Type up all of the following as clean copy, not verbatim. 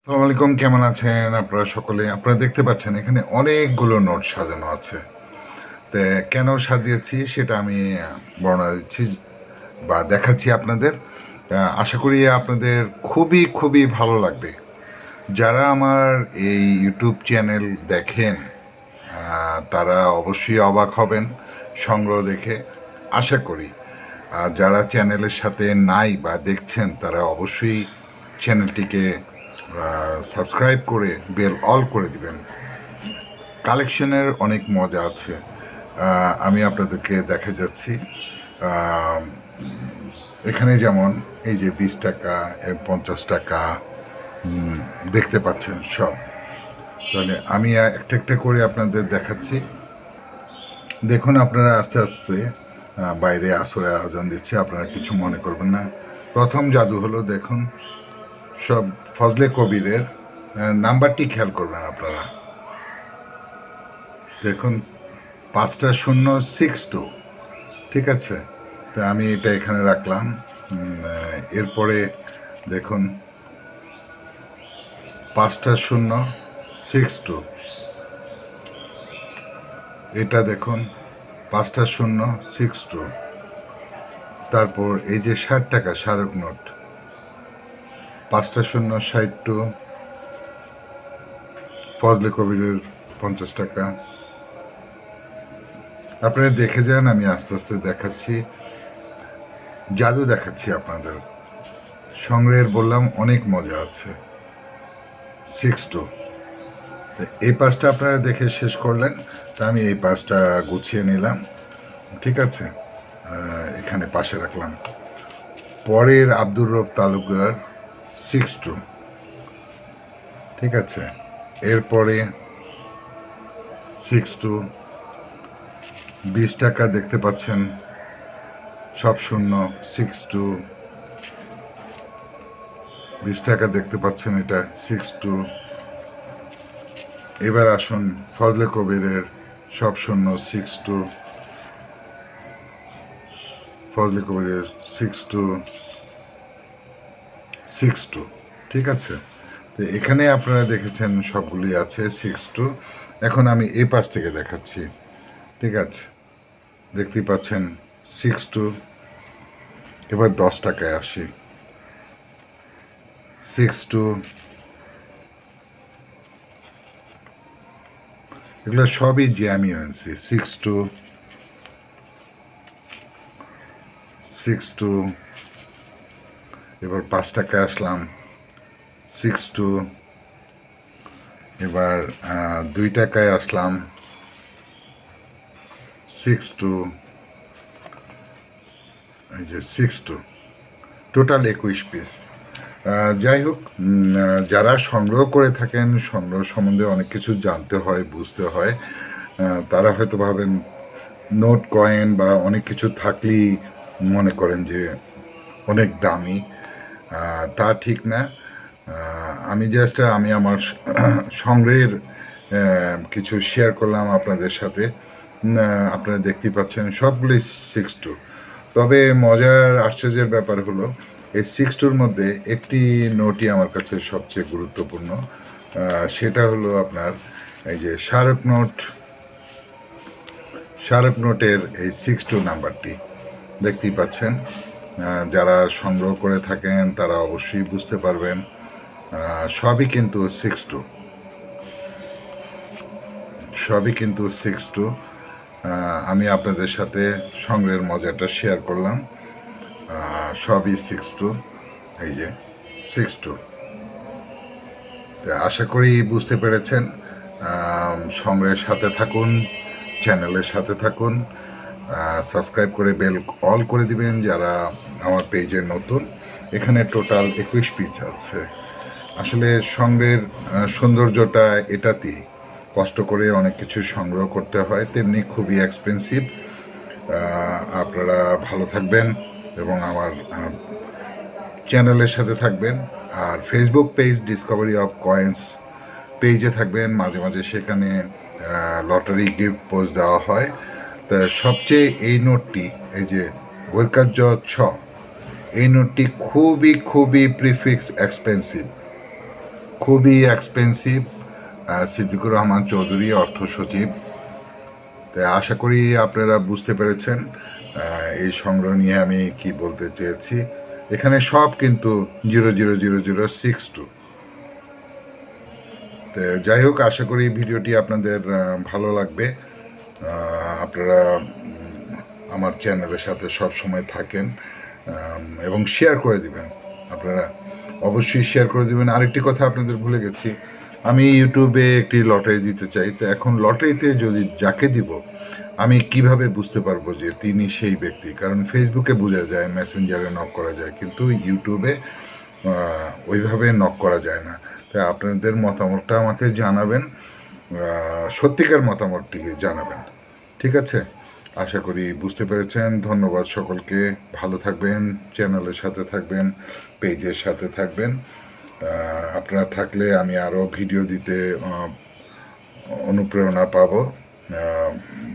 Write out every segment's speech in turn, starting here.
আসসালামু আলাইকুম, কেমন আছেন আপনারা সকলে? আপনারা দেখতে পাচ্ছেন এখানে অনেকগুলো নোট সাজানো আছে। তো কেন সাজিয়েছি সেটা আমি বর্ণনা দিচ্ছি বা দেখাচ্ছি আপনাদের। আশা করি আপনাদের খুবই খুবই ভালো লাগবে। যারা আমার এই ইউটিউব চ্যানেল দেখেন তারা অবশ্যই অবাক হবেন সংগ্রহ দেখে, আশা করি। আর যারা চ্যানেলের সাথে নাই বা দেখছেন তারা অবশ্যই চ্যানেলটিকে সাবস্ক্রাইব করে বেল অল করে দিবেন। কালেকশনের অনেক মজা আছে। আমি আপনাদেরকে দেখা যাচ্ছি। আহ, এখানে যেমন এই যে 20 টাকা, 50 টাকা দেখতে পাচ্ছেন সব। তাহলে আমি একটা একটা করে আপনাদের দেখাচ্ছি। দেখুন আপনারা আস্তে আস্তে, বাইরে আসরে আজান দিচ্ছে, আপনারা কিছু মনে করবেন না। প্রথম জাদু হলো, দেখুন সব ফজলে কবিরের নাম্বারটি খেয়াল করবেন আপনারা। দেখুন 5টা 0 6 2, ঠিক আছে। তো আমি এটা এখানে রাখলাম। এরপরে দেখুন 5টা 0 6 2, এটা দেখুন 5টা 0 6 2। তারপর এই যে 60 টাকা স্মারক নোট, 5টা 0 62, ফজলে কবিরের 50 টাকা। আপনারা দেখে যান, আমি আস্তে আস্তে দেখাচ্ছি, জাদু দেখাচ্ছি আপনাদের। সংগ্রহের বললাম অনেক মজা আছে। 6 2, এই পাঁচটা আপনারা দেখে শেষ করলেন, তা আমি এই পাঁচটা গুছিয়ে নিলাম, ঠিক আছে। এখানে পাশে রাখলাম। পরের আব্দুর রব তালুকদার 6 2, ঠিক আছে। এরপরে 6 2, 20 টাকা দেখতে পাচ্ছেন, সব শূন্য। 6 2, 20 টাকা দেখতে পাচ্ছেন, এটা 6 2। এবার আসুন ফজলে কবিরের সব শূন্য 6 2, ফজলে কবিরের 6 2 6 2, ঠিক আছে। তো এখানে আপনারা দেখেছেন সবগুলি আছে 6 2। এখন আমি এই পাশ থেকে দেখাচ্ছি, ঠিক আছে। দেখতেই পাচ্ছেন 6 2। এবার 10 টাকায় আসি, 6 2। এগুলো সবই জ্যামি হয়েছে। 6 2 6 2। এবার 5 টাকায় আসলাম, 6 2। এবার 2 টাকায় আসলাম, 6 2। এই যে 6 2, টোটাল 21 পিস। যাই হোক, যারা সংগ্রহ করে থাকেন, সংগ্রহ সম্বন্ধে অনেক কিছু জানতে হয়, বুঝতে হয়। তারা হয়তো ভাবেন নোট কয়েন বা অনেক কিছু থাকলেই মনে করেন যে অনেক দামি। তা ঠিক না। আমি জাস্ট আমি আমার সংগ্রহের কিছু শেয়ার করলাম আপনাদের সাথে। আপনারা দেখতেই পাচ্ছেন সবগুলোই 6 2। তবে মজার আশ্চর্যের ব্যাপার হলো, এই 6 2-র মধ্যে একটি নোটই আমার কাছে সবচেয়ে গুরুত্বপূর্ণ। সেটা হলো আপনার এই যে স্মারক নোটের এই 6 2 নাম্বারটি দেখতেই পাচ্ছেন। যারা সংগ্রহ করে থাকেন তারা অবশ্যই বুঝতে পারবেন। সবই কিন্তু 6 2, সবই কিন্তু 6 2। আমি আপনাদের সাথে সংগ্রহের মজাটা শেয়ার করলাম। সবই 6 2, এই যে 6 2। তো আশা করি বুঝতে পেরেছেন। সংগ্রহের সাথে থাকুন, চ্যানেলের সাথে থাকুন, সাবস্ক্রাইব করে বেল অল করে দিবেন যারা আমার পেজে নতুন। এখানে টোটাল 21 পিস আছে। আসলে সংগ্রহের সৌন্দর্যটা এটাতেই, কষ্ট করে অনেক কিছু সংগ্রহ করতে হয়, তেমনি খুবই এক্সপেন্সিভ। আপনারা ভালো থাকবেন এবং আমার চ্যানেলের সাথে থাকবেন। আর Facebook page discovery of coins পেজে থাকবেন, মাঝে মাঝে সেখানে লটারি গিফট পোস্ট দেওয়া হয়। তা সবচেয়ে এই নোটটি, এই যে বৈকার্য 6, এই নোটটি খুবই খুবই প্রিফিক্স এক্সপেন্সিভ। খুবই এক্সপেন্সিভ। সিদ্দিকুর রহমান চৌধুরী, অর্থ সচিব। তাই আশা করি আপনারা বুঝতে পেরেছেন এই সংগ্রহ নিয়ে আমি কি বলতে চেয়েছি। এখানে সব কিন্তু 0000062। তো যাই হোক, আশা করি ভিডিওটি আপনাদের ভালো লাগবে। আপনারা আমার চ্যানেলের সাথে সব সময় থাকেন এবং শেয়ার করে দিবেন। আপনারা অবশ্যই শেয়ার করে দিবেন। আরেকটি কথা আপনাদের ভুলে গেছি, আমি ইউটিউবে একটি লটারি দিতে চাই। তো এখন লটারিতে যদি যাকে দিব, আমি কিভাবে বুঝতে পারবো যে তিনি সেই ব্যক্তি? কারণ ফেসবুকে বোঝা যায়, মেসেঞ্জারে নক করা যায়, কিন্তু ইউটিউবে ওইভাবে নক করা যায় না। তাই আপনাদের মতামতটা আমাকে জানাবেন, সত্যিকার মতামতটি জানাবেন। ঠিক আছে, আশা করি বুঝতে পেরেছেন। ধন্যবাদ সকলকে। ভালো থাকবেন, চ্যানেলের সাথে থাকবেন, পেজের সাথে থাকবেন। আপনারা থাকলে আমি আরও ভিডিও দিতে অনুপ্রেরণা পাব।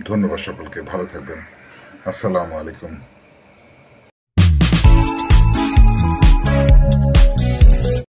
ধন্যবাদ সকলকে, ভালো থাকবেন। আসসালামু আলাইকুম।